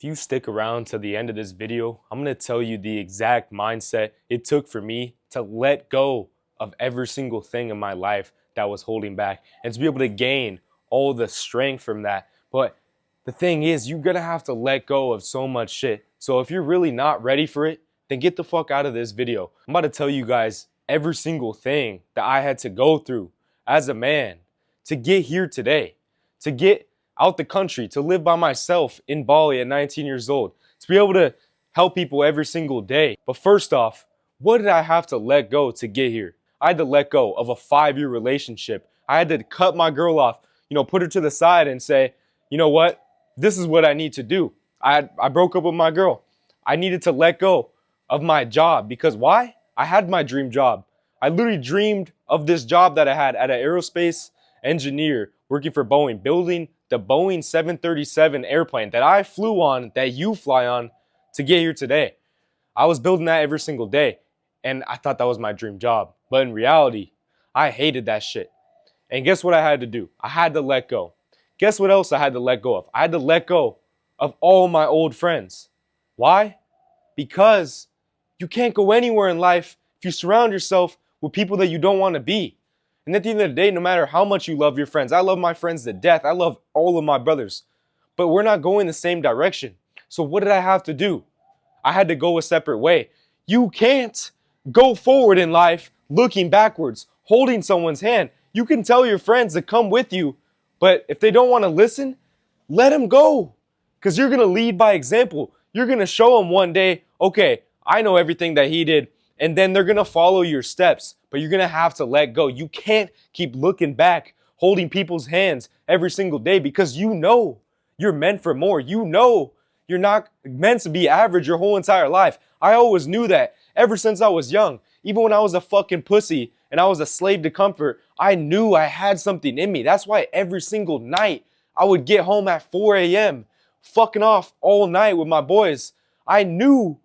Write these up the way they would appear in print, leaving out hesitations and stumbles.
If you stick around to the end of this video, I'm going to tell you the exact mindset it took for me to let go of every single thing in my life that was holding back and to be able to gain all the strength from that. But the thing is, you're going to have to let go of so much shit. So if you're really not ready for it, then get the fuck out of this video. I'm about to tell you guys every single thing that I had to go through as a man to get here today, to get out the country, to live by myself in Bali at 19 years old, to be able to help people every single day. But first off, what did I have to let go to get here? I had to let go of a 5-year relationship. I had to cut my girl off, put her to the side and say, you know what? This is what I need to do. I broke up with my girl. I needed to let go of my job because why? I had my dream job. I literally dreamed of this job that I had as an aerospace engineer working for Boeing, building the Boeing 737 airplane that I flew on, that you fly on to get here today. I was building that every single day and I thought that was my dream job. But in reality, I hated that shit. And guess what I had to do? I had to let go. Guess what else I had to let go of? I had to let go of all my old friends. Why? Because you can't go anywhere in life if you surround yourself with people that you don't want to be. And at the end of the day, no matter how much you love your friends, I love my friends to death. I love all of my brothers, but we're not going the same direction. So what did I have to do? I had to go a separate way. You can't go forward in life looking backwards, holding someone's hand. You can tell your friends to come with you, but if they don't want to listen, let them go. Because you're going to lead by example. You're going to show them one day, okay, I know everything that he did. And then they're going to follow your steps, but you're going to have to let go. You can't keep looking back, holding people's hands every single day because you know you're meant for more. You know you're not meant to be average your whole entire life. I always knew that ever since I was young. Even when I was a fucking pussy and I was a slave to comfort, I knew I had something in me. That's why every single night I would get home at 4 a.m. fucking off all night with my boys. I knew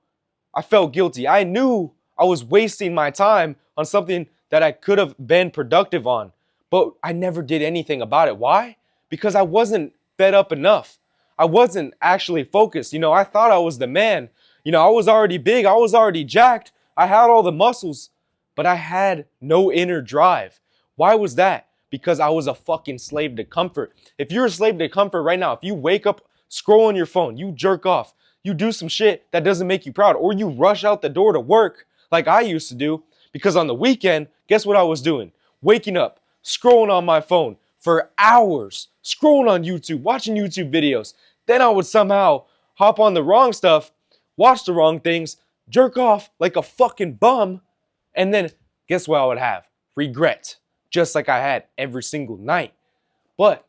I felt guilty. I knew I was wasting my time on something that I could have been productive on, but I never did anything about it. Why? Because I wasn't fed up enough. I wasn't actually focused. I thought I was the man. I was already big. I was already jacked. I had all the muscles, but I had no inner drive. Why was that? Because I was a fucking slave to comfort. If you're a slave to comfort right now, if you wake up, scroll on your phone, you jerk off, you do some shit that doesn't make you proud, or you rush out the door to work, like I used to do, because on the weekend, guess what I was doing? Waking up, scrolling on my phone for hours, scrolling on YouTube, watching YouTube videos. Then I would somehow hop on the wrong stuff, watch the wrong things, jerk off like a fucking bum, and then guess what I would have? Regret, just like I had every single night. But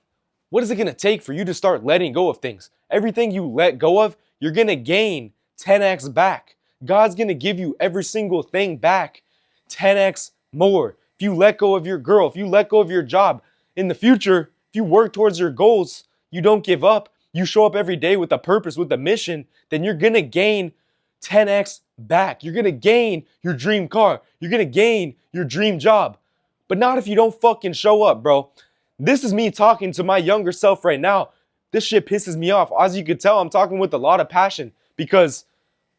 what is it going to take for you to start letting go of things? Everything you let go of, you're going to gain 10x back. God's going to give you every single thing back 10x more. If you let go of your girl, if you let go of your job, in the future, if you work towards your goals, you don't give up, you show up every day with a purpose, with a mission, then you're going to gain 10x back. You're going to gain your dream car. You're going to gain your dream job. But not if you don't fucking show up, bro. This is me talking to my younger self right now. This shit pisses me off. As you could tell, I'm talking with a lot of passion because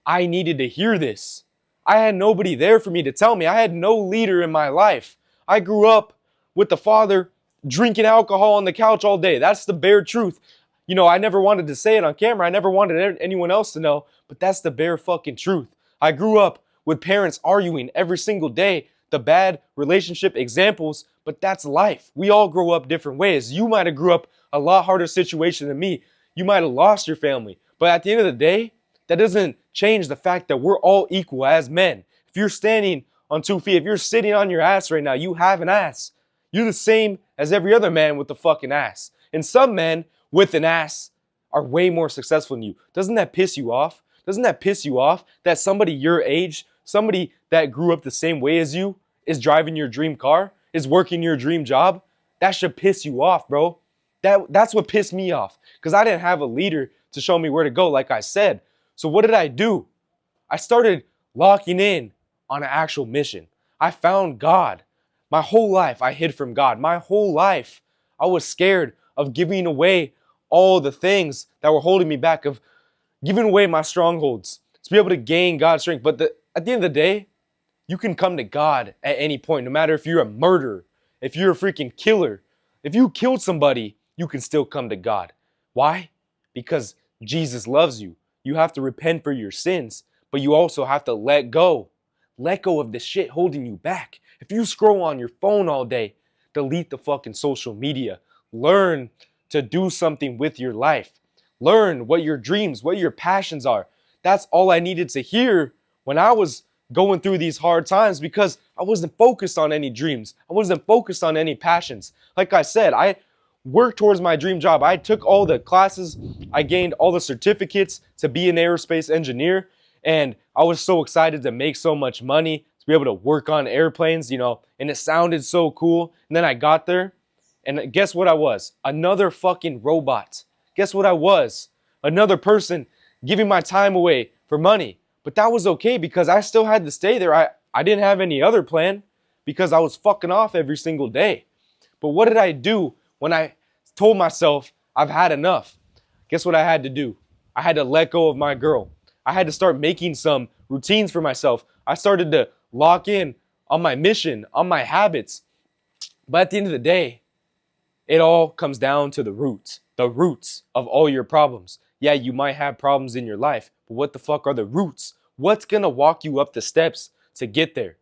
I needed to hear this. I had nobody there for me to tell me. I had no leader in my life. I grew up with the father drinking alcohol on the couch all day. That's the bare truth. I never wanted to say it on camera. I never wanted anyone else to know, but that's the bare fucking truth. I grew up with parents arguing every single day, the bad relationship examples, but that's life. We all grow up different ways. You might have grew up a lot harder situation than me. You might have lost your family, but at the end of the day, that doesn't change the fact that we're all equal as men. If you're standing on 2 feet, if you're sitting on your ass right now, you have an ass. You're the same as every other man with a fucking ass. And some men with an ass are way more successful than you. Doesn't that piss you off? Doesn't that piss you off that somebody your age, somebody that grew up the same way as you, is driving your dream car, is working your dream job? That should piss you off, bro. That's what pissed me off because I didn't have a leader to show me where to go, like I said. So what did I do? I started locking in on an actual mission. I found God. My whole life I hid from God. My whole life I was scared of giving away all the things that were holding me back, of giving away my strongholds to be able to gain God's strength. But at the end of the day, you can come to God at any point, no matter if you're a murderer, if you're a freaking killer. If you killed somebody, you can still come to God. Why? Because Jesus loves you. You have to repent for your sins, but you also have to let go. Let go of the shit holding you back. If you scroll on your phone all day, delete the fucking social media. Learn to do something with your life. Learn what your dreams, what your passions are. That's all I needed to hear when I was going through these hard times, because I wasn't focused on any dreams. I wasn't focused on any passions. Like I said, I worked towards my dream job. I took all the classes. I gained all the certificates to be an aerospace engineer. And I was so excited to make so much money, to be able to work on airplanes, and it sounded so cool. And then I got there, and guess what I was? Another fucking robot. Guess what I was? Another person giving my time away for money. But that was okay because I still had to stay there. I didn't have any other plan because I was fucking off every single day. But what did I do when I told myself I've had enough? Guess what I had to do? I had to let go of my girl. I had to start making some routines for myself. I started to lock in on my mission, on my habits. But at the end of the day, it all comes down to the roots of all your problems. Yeah, you might have problems in your life, but what the fuck are the roots? What's gonna walk you up the steps to get there?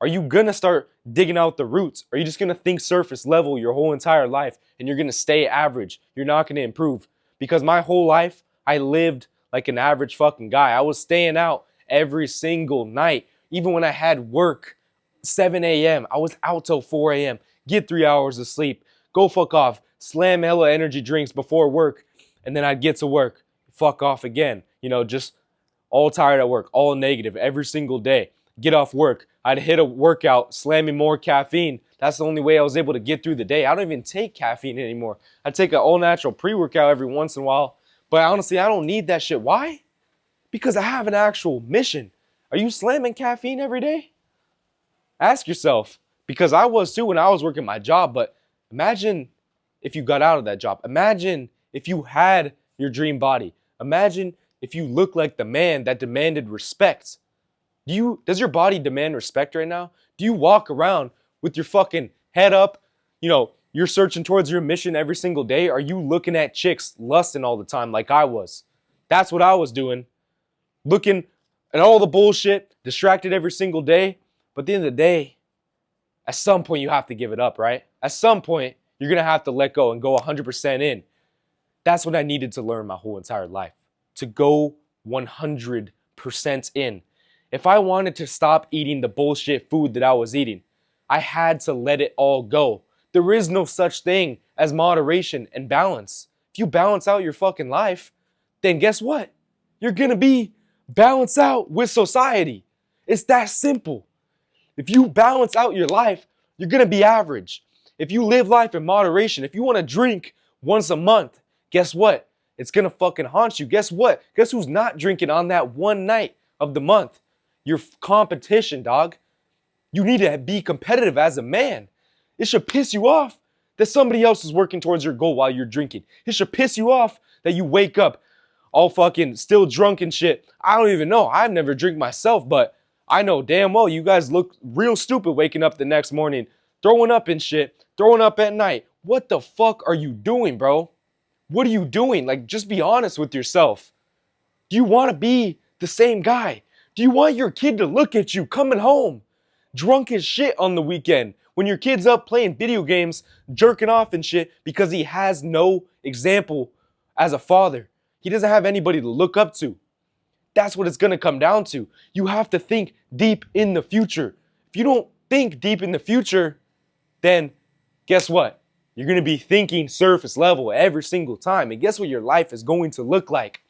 Are you gonna start digging out the roots? Or are you just gonna think surface level your whole entire life and you're gonna stay average? You're not gonna improve. Because my whole life, I lived like an average fucking guy. I was staying out every single night. Even when I had work, 7 a.m., I was out till 4 a.m., get 3 hours of sleep, go fuck off, slam hella energy drinks before work, and then I'd get to work, fuck off again. Just all tired at work, all negative every single day. Get off work, I'd hit a workout, slamming more caffeine. That's the only way I was able to get through the day. I don't even take caffeine anymore. I take an all-natural pre-workout every once in a while, but honestly, I don't need that shit. Why? Because I have an actual mission. Are you slamming caffeine every day? Ask yourself, because I was too when I was working my job, but imagine if you got out of that job. Imagine if you had your dream body. Imagine if you look like the man that demanded respect. Does your body demand respect right now? Do you walk around with your fucking head up? You're searching towards your mission every single day. Are you looking at chicks lusting all the time like I was? That's what I was doing. Looking at all the bullshit, distracted every single day. But at the end of the day, at some point you have to give it up, right? At some point, you're going to have to let go and go 100% in. That's what I needed to learn my whole entire life. To go 100% in. If I wanted to stop eating the bullshit food that I was eating, I had to let it all go. There is no such thing as moderation and balance. If you balance out your fucking life, then guess what? You're going to be balanced out with society. It's that simple. If you balance out your life, you're going to be average. If you live life in moderation, if you want to drink once a month, guess what? It's going to fucking haunt you. Guess what? Guess who's not drinking on that one night of the month? Your competition, dog. You need to be competitive as a man. It should piss you off that somebody else is working towards your goal while you're drinking. It should piss you off that you wake up all fucking still drunk and shit. I don't even know. I've never drank myself, but I know damn well you guys look real stupid waking up the next morning, throwing up and shit, throwing up at night. What the fuck are you doing, bro? What are you doing? Like, just be honest with yourself. Do you want to be the same guy? Do you want your kid to look at you coming home drunk as shit on the weekend when your kid's up playing video games, jerking off and shit because he has no example as a father? He doesn't have anybody to look up to. That's what it's going to come down to. You have to think deep in the future. If you don't think deep in the future, then guess what? You're going to be thinking surface level every single time. And guess what your life is going to look like?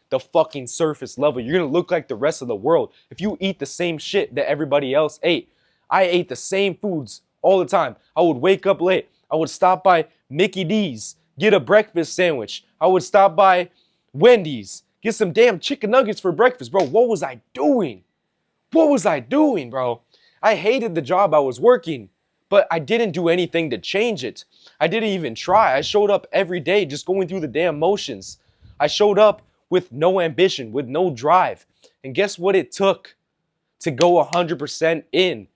The fucking surface level. You're going to look like the rest of the world. If you eat the same shit that everybody else ate. I ate the same foods all the time. I would wake up late. I would stop by Mickey D's, get a breakfast sandwich. I would stop by Wendy's, get some damn chicken nuggets for breakfast. Bro, what was I doing? What was I doing, bro? I hated the job I was working, but I didn't do anything to change it. I didn't even try. I showed up every day just going through the damn motions. I showed up with no ambition, with no drive. And guess what it took to go 100% in?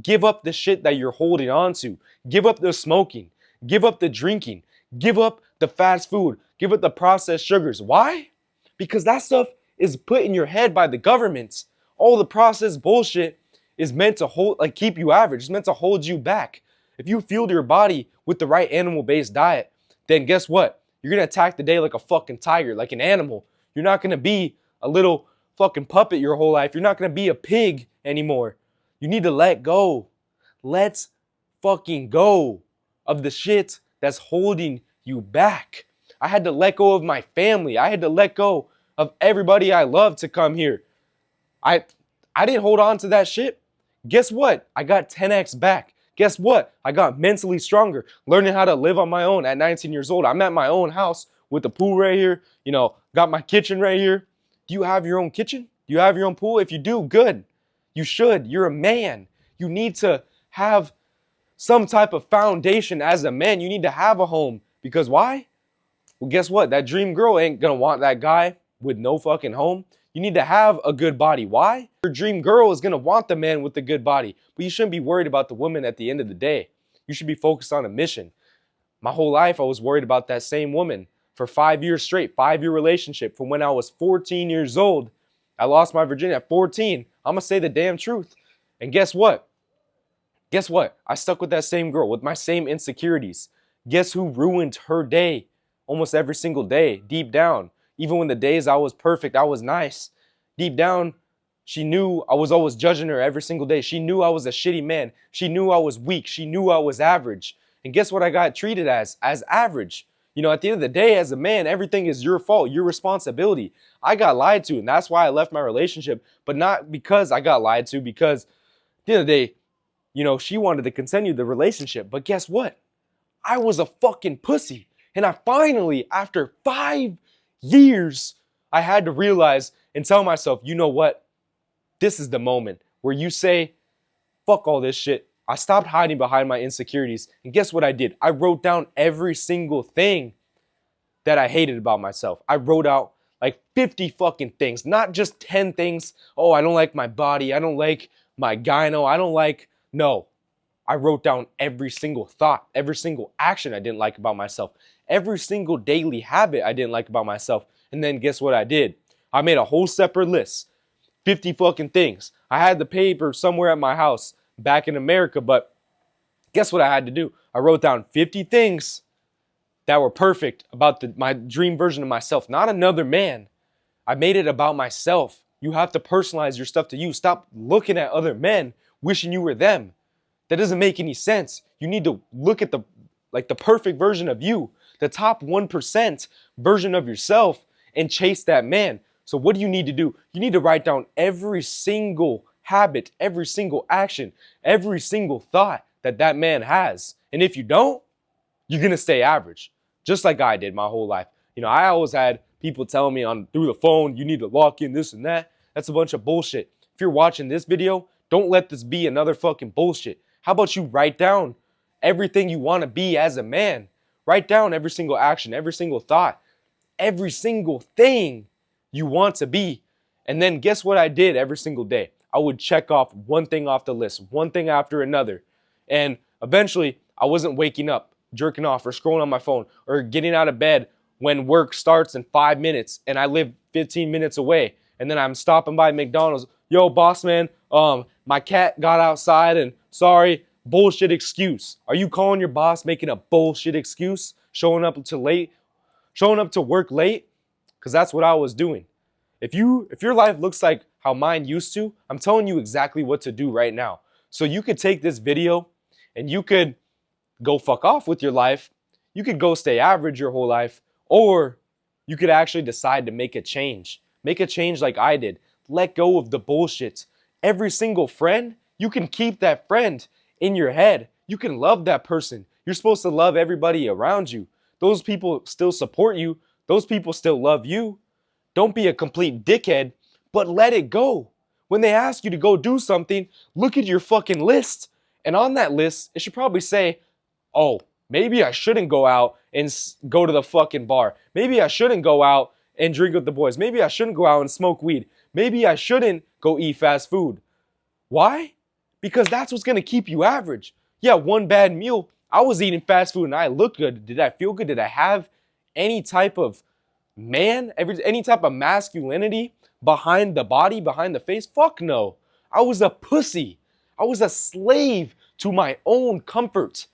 Give up the shit that you're holding on to. Give up the smoking. Give up the drinking. Give up the fast food. Give up the processed sugars. Why? Because that stuff is put in your head by the government. All the processed bullshit is meant to keep you average. It's meant to hold you back. If you fueled your body with the right animal-based diet, then guess what? You're gonna attack the day like a fucking tiger, like an animal. You're not gonna be a little fucking puppet your whole life. You're not gonna be a pig anymore. You need to let go. Let's fucking go of the shit that's holding you back. I had to let go of my family. I had to let go of everybody I love to come here. I didn't hold on to that shit. Guess what? I got 10x back. Guess what? I got mentally stronger, learning how to live on my own at 19 years old. I'm at my own house with the pool right here. Got my kitchen right here. Do you have your own kitchen? Do you have your own pool? If you do, good. You should. You're a man. You need to have some type of foundation as a man. You need to have a home. Because why? Well, guess what? That dream girl ain't gonna want that guy with no fucking home. You need to have a good body. Why? Your dream girl is gonna want the man with the good body. But you shouldn't be worried about the woman at the end of the day. You should be focused on a mission. My whole life, I was worried about that same woman for 5 years straight, 5-year relationship from when I was 14 years old. I lost my virginity at 14. I'm gonna say the damn truth. And guess what? Guess what? I stuck with that same girl with my same insecurities. Guess who ruined her day almost every single day? Deep down, even when the days I was perfect, I was nice. Deep down, she knew I was always judging her every single day. She knew I was a shitty man. She knew I was weak. She knew I was average. And guess what I got treated as? As average. At the end of the day, as a man, everything is your fault, your responsibility. I got lied to, and that's why I left my relationship. But not because I got lied to, because at the end of the day, she wanted to continue the relationship. But guess what? I was a fucking pussy. And I finally, after 5 years, I had to realize and tell myself, you know what? This is the moment where you say, fuck all this shit. I stopped hiding behind my insecurities. And guess what I did? I wrote down every single thing that I hated about myself. I wrote out like 50 fucking things, not just 10 things. Oh, I don't like my body. I don't like my gyno. I don't like, no. I wrote down every single thought, every single action I didn't like about myself, every single daily habit I didn't like about myself. And then guess what I did? I made a whole separate list, 50 fucking things. I had the paper somewhere at my house back in America, but guess what I had to do? I wrote down 50 things that were perfect about my dream version of myself, not another man. I made it about myself. You have to personalize your stuff to you. Stop looking at other men, wishing you were them. That doesn't make any sense. You need to look at the perfect version of you, the top 1% version of yourself, and chase that man. So what do you need to do? You need to write down every single habit, every single action, every single thought that man has. And if you don't, you're gonna stay average, just like I did my whole life. I always had people telling me through the phone, you need to lock in this and that. That's a bunch of bullshit. If you're watching this video, don't let this be another fucking bullshit. How about you write down everything you want to be as a man? Write down every single action, every single thought, every single thing you want to be. And then guess what I did every single day? I would check off one thing off the list, one thing after another. And eventually, I wasn't waking up, jerking off, or scrolling on my phone, or getting out of bed when work starts in 5 minutes and I live 15 minutes away. And then I'm stopping by McDonald's. Yo, boss man, my cat got outside and sorry, bullshit excuse. Are you calling your boss making a bullshit excuse? Showing up to work late? Because that's what I was doing. If your life looks like how mine used to, I'm telling you exactly what to do right now. So you could take this video and you could go fuck off with your life. You could go stay average your whole life, or you could actually decide to make a change. Make a change like I did. Let go of the bullshit. Every single friend, you can keep that friend in your head. You can love that person. You're supposed to love everybody around you. Those people still support you. Those people still love you. Don't be a complete dickhead, but let it go. When they ask you to go do something, look at your fucking list. And on that list, it should probably say, oh, maybe I shouldn't go out and go to the fucking bar. Maybe I shouldn't go out and drink with the boys. Maybe I shouldn't go out and smoke weed. Maybe I shouldn't go eat fast food. Why? Because that's what's going to keep you average. Yeah, one bad meal. I was eating fast food and I looked good. Did I feel good? Did I have any type of any type of masculinity behind the body, behind the face? Fuck no. I was a pussy. I was a slave to my own comfort.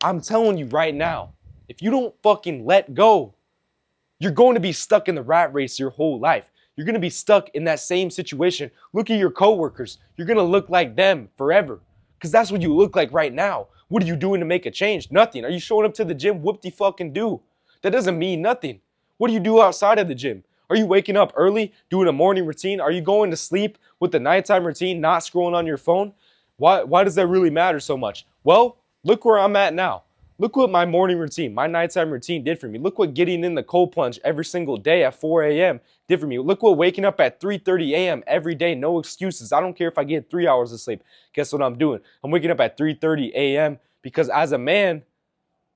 I'm telling you right now, if you don't fucking let go, you're going to be stuck in the rat race your whole life. You're going to be stuck in that same situation. Look at your coworkers. You're going to look like them forever because that's what you look like right now. What are you doing to make a change? Nothing. Are you showing up to the gym? Whoop-de-fucking-do. That doesn't mean nothing. What do you do outside of the gym? Are you waking up early, doing a morning routine? Are you going to sleep with the nighttime routine, not scrolling on your phone? Why does that really matter so much? Well, look where I'm at now. Look what my morning routine, my nighttime routine did for me. Look what getting in the cold plunge every single day at 4 a.m. did for me. Look what waking up at 3:30 a.m. every day, no excuses. I don't care if I get 3 hours of sleep. Guess what I'm doing? I'm waking up at 3:30 a.m. because as a man,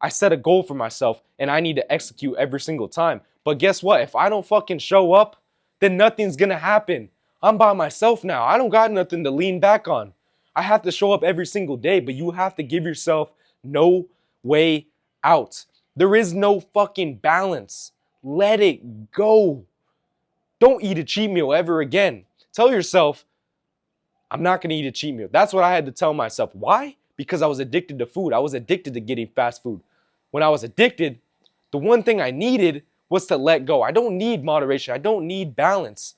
I set a goal for myself and I need to execute every single time. But guess what? If I don't fucking show up, then nothing's gonna happen. I'm by myself now. I don't got nothing to lean back on. I have to show up every single day, but you have to give yourself no way out. There is no fucking balance. Let it go. Don't eat a cheat meal ever again. Tell yourself, I'm not going to eat a cheat meal. That's what I had to tell myself. Why? Because I was addicted to food. I was addicted to getting fast food. When I was addicted, the one thing I needed was to let go. I don't need moderation. I don't need balance.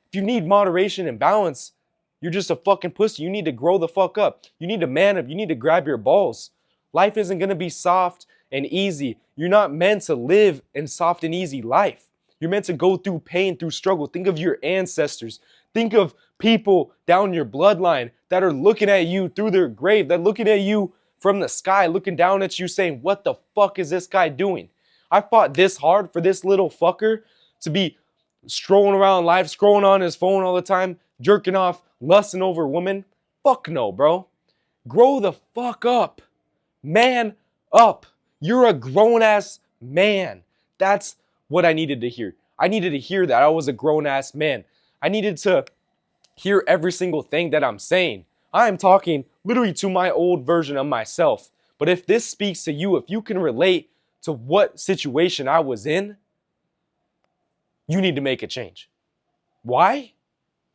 If you need moderation and balance, you're just a fucking pussy. You need to grow the fuck up. You need to man up. You need to grab your balls. Life isn't going to be soft and easy. You're not meant to live in soft and easy life. You're meant to go through pain, through struggle. Think of your ancestors. Think of people down your bloodline that are looking at you through their grave. They're looking at you from the sky, looking down at you saying, what the fuck is this guy doing? I fought this hard for this little fucker to be strolling around life, scrolling on his phone all the time, jerking off, lusting over women. Fuck no, bro. Grow the fuck up. Man up. You're a grown-ass man. That's what I needed to hear. I needed to hear that I was a grown-ass man. I needed to hear every single thing that I'm saying. I am talking literally to my old version of myself. But if this speaks to you, if you can relate to what situation I was in, you need to make a change. Why?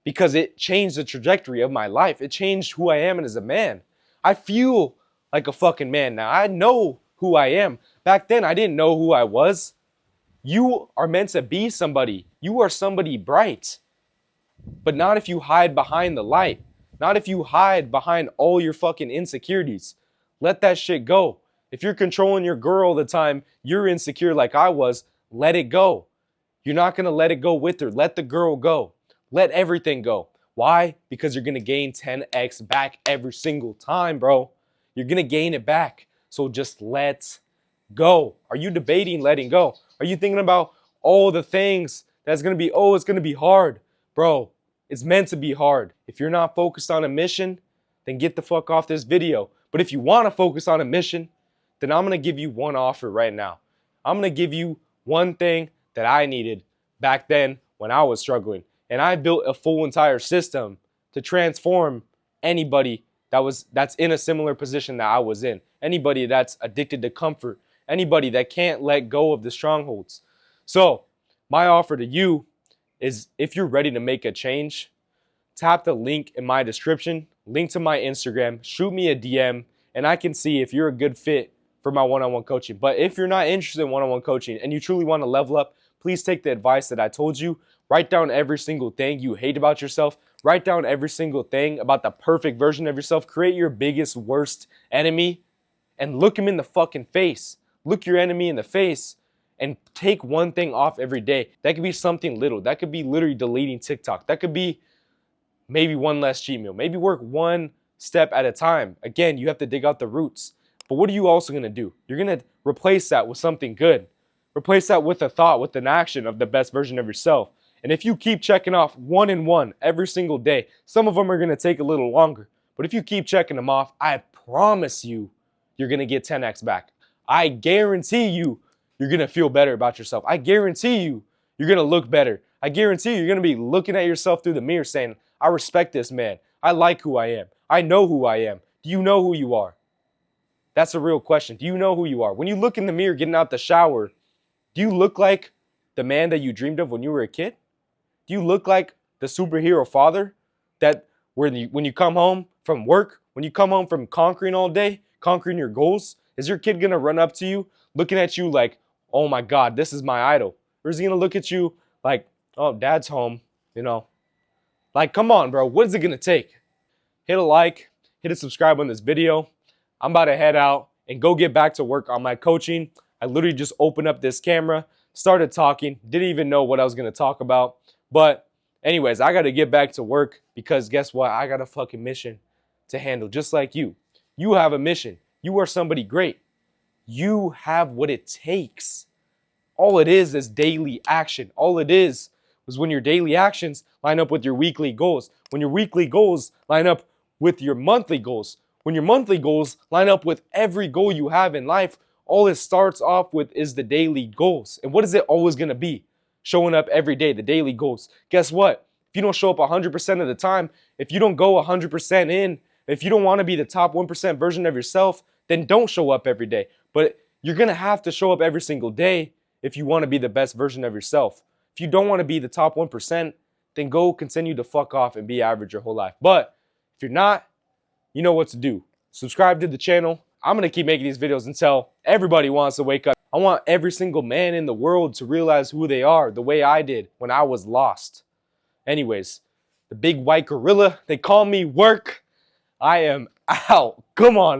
Because it changed the trajectory of my life. It changed who I am as a man. I feel like a fucking man now. I know who I am. Back then, I didn't know who I was. You are meant to be somebody. You are somebody bright. But not if you hide behind the light. Not if you hide behind all your fucking insecurities. Let that shit go. If you're controlling your girl all the time, you're insecure like I was, let it go. You're not going to let it go with her. Let the girl go. Let everything go. Why? Because you're going to gain 10x back every single time, bro. You're going to gain it back. So just let go. Are you debating letting go? Are you thinking about all the things that's going to be, oh, it's going to be hard? Bro, it's meant to be hard. If you're not focused on a mission, then get the fuck off this video. But if you want to focus on a mission, then I'm going to give you one offer right now. I'm going to give you one thing that I needed back then when I was struggling. And I built a full entire system to transform anybody that's in a similar position that I was in. Anybody that's addicted to comfort. Anybody that can't let go of the strongholds. So my offer to you is, if you're ready to make a change, tap the link in my description, link to my Instagram, shoot me a DM, and I can see if you're a good fit for my one-on-one coaching. But if you're not interested in one-on-one coaching and you truly want to level up, please take the advice that I told you. Write down every single thing you hate about yourself. Write down every single thing about the perfect version of yourself. Create your biggest, worst enemy and look him in the fucking face. Look your enemy in the face and take one thing off every day. That could be something little. That could be literally deleting TikTok. That could be maybe one less cheat meal. Maybe work one step at a time. Again, you have to dig out the roots. But what are you also going to do? You're going to replace that with something good. Replace that with a thought, with an action of the best version of yourself. And if you keep checking off one and one every single day, some of them are going to take a little longer. But if you keep checking them off, I promise you, you're going to get 10x back. I guarantee you, you're going to feel better about yourself. I guarantee you, you're going to look better. I guarantee you're going to be looking at yourself through the mirror saying, I respect this man. I like who I am. I know who I am. Do you know who you are? That's a real question. Do you know who you are? When you look in the mirror getting out the shower, do you look like the man that you dreamed of when you were a kid? Do you look like the superhero father that when you come home from work, when you come home from conquering all day, conquering your goals, is your kid going to run up to you looking at you like, oh my God, this is my idol? Or is he going to look at you like, oh, dad's home, you know? Like, come on, bro. What is it going to take? Hit a like, hit a subscribe on this video. I'm about to head out and go get back to work on my coaching. I literally just opened up this camera, started talking, didn't even know what I was going to talk about. But anyways, I got to get back to work because guess what? I got a fucking mission to handle just like you. You have a mission. You are somebody great. You have what it takes. All it is daily action. All it is when your daily actions line up with your weekly goals. When your weekly goals line up with your monthly goals. When your monthly goals line up with every goal you have in life, all it starts off with is the daily goals. And what is it always going to be? Showing up every day, the daily goals. Guess what? If you don't show up 100% of the time, if you don't go 100% in, if you don't want to be the top 1% version of yourself, then don't show up every day. But you're going to have to show up every single day if you want to be the best version of yourself. If you don't want to be the top 1%, then go continue to fuck off and be average your whole life. But if you're not, you know what to do. Subscribe to the channel. I'm going to keep making these videos until everybody wants to wake up. I want every single man in the world to realize who they are the way I did when I was lost. Anyways, the big white gorilla, they call me work. I am out. Come on.